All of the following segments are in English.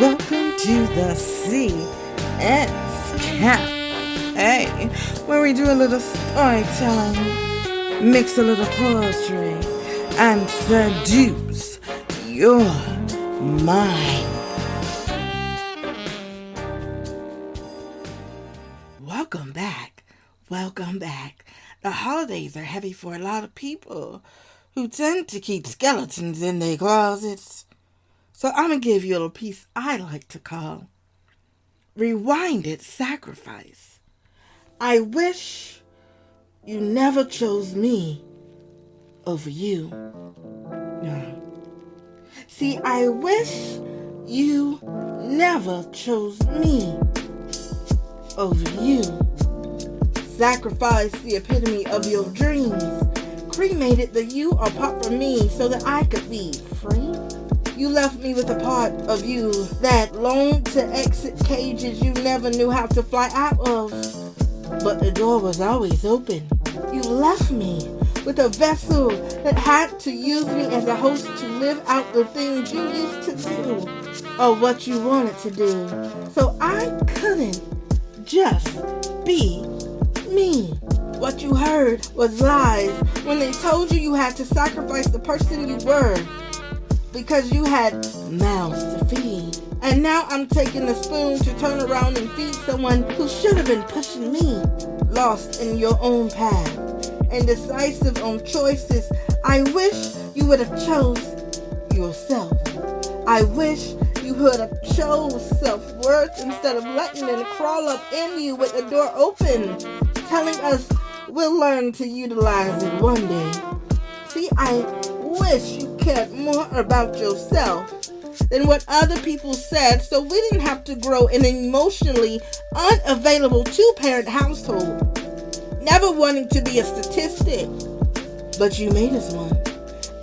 Welcome to the CS Cafe, where we do a little storytelling, mix a little poetry, and seduce your mind. Welcome back. Welcome back. The holidays are heavy for a lot of people who tend to keep skeletons in their closets. So I'm going to give you a little piece I like to call Rewinded Sacrifice. I wish you never chose me over you. No. See, I wish you never chose me over you. Sacrificed the epitome of your dreams. Cremated the you apart from me so that I could be free. You left me with a part of you that longed to exit cages you never knew how to fly out of. But the door was always open. You left me with a vessel that had to use me as a host to live out the things you used to do or what you wanted to do. So I couldn't just be me. What you heard was lies when they told you had to sacrifice the person you were because you had mouths to feed. And now I'm taking the spoon to turn around and feed someone who should have been pushing me. Lost in your own path, indecisive on choices. I wish you would have chose yourself. I wish you would have chose self-worth instead of letting them crawl up in you with the door open, telling us we'll learn to utilize it one day. See, I wish you cared more about yourself than what other people said, so we didn't have to grow in an emotionally unavailable two-parent household, never wanting to be a statistic, but you made us one.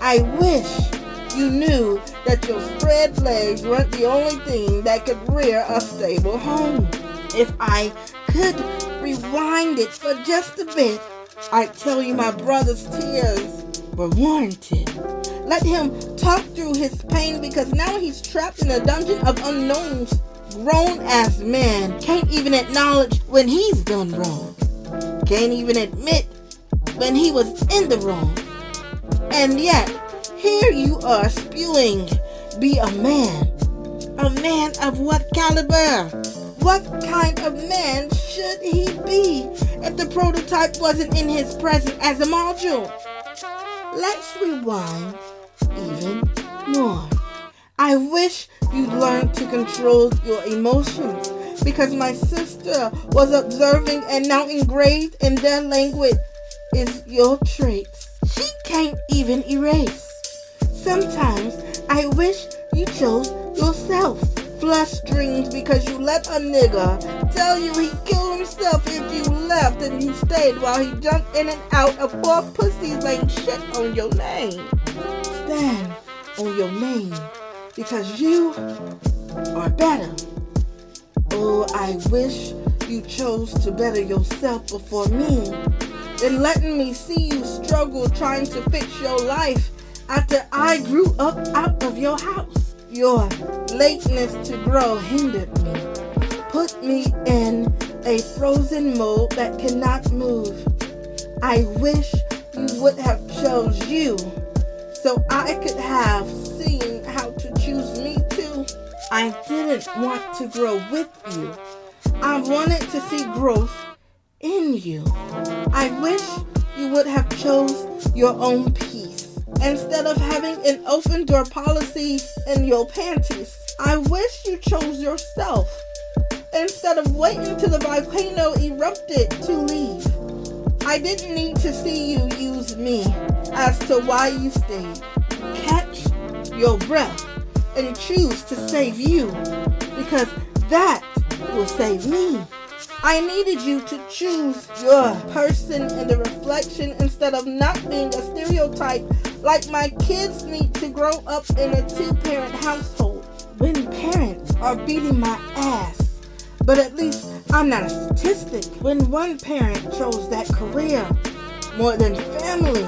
I wish you knew that your spread legs weren't the only thing that could rear a stable home. If I could rewind it for just a bit, I'd tell you my brother's tears were warranted. Let him talk through his pain because now he's trapped in a dungeon of unknowns. Grown-ass man can't even acknowledge when he's done wrong. Can't even admit when he was in the wrong. And yet, here you are spewing, be a man. A man of what caliber? What kind of man should he be if the prototype wasn't in his present as a module? Let's rewind even more. I wish you learned to control your emotions because my sister was observing and now engraved in their language is your traits. She can't even erase. Sometimes I wish you chose yourself. Flush dreams because you let a nigga tell you he killed himself if you left and you stayed while he jumped in and out of poor pussies laying shit on your name. Stand on your name because you are better. Oh, I wish you chose to better yourself before me than letting me see you struggle trying to fix your life after I grew up out of your house. Your lateness to grow hindered me, put me in a frozen mold that cannot move. I wish you would have chose you so I could have seen how to choose me too. I didn't want to grow with you. I wanted to see growth in you. I wish you would have chose your own peace. Instead of having an open door policy in your panties, I wish you chose yourself. Instead of waiting till the volcano erupted to leave. I didn't need to see you use me as to why you stayed. Catch your breath and choose to save you because that will save me. I needed you to choose your person in the reflection instead of not being a stereotype like my kids need to grow up in a two-parent household. When parents are beating my ass, but at least I'm not a statistic. When one parent chose that career more than family,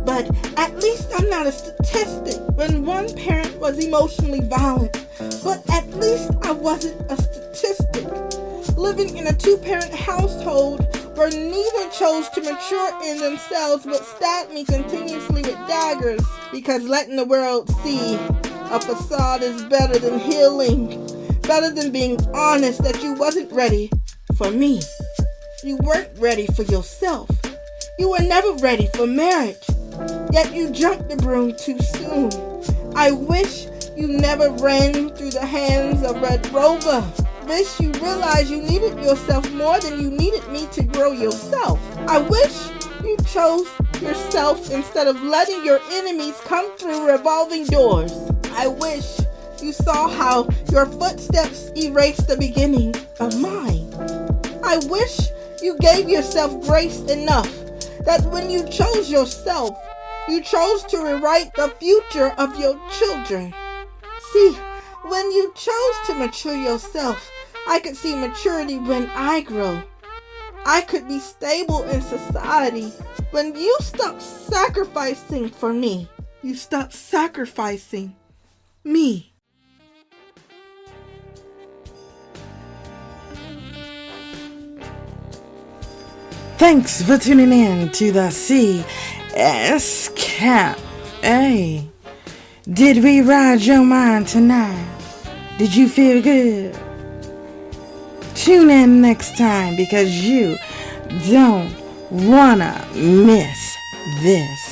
but at least I'm not a statistic. When one parent was emotionally violent, But at least I wasn't a statistic. Living in a two-parent household where neither chose to mature in themselves but stabbed me continuously with daggers because letting the world see a facade is better than healing, better than being honest that you wasn't ready for me. You weren't ready for yourself. You were never ready for marriage. Yet you jumped the broom too soon. I wish you never ran through the hands of Red Rover. Wish you realized you needed yourself more than you needed me to grow yourself. I wish you chose yourself instead of letting your enemies come through revolving doors. I wish you saw how your footsteps erased the beginning of mine. I wish you gave yourself grace enough that when you chose yourself, you chose to rewrite the future of your children. See, when you chose to mature yourself, I could see maturity when I grow. I could be stable in society. When you stopped sacrificing for me, you stopped sacrificing me. Thanks for tuning in to the CS Cafe. Did we ride your mind tonight? Did you feel good? Tune in next time because you don't wanna miss this.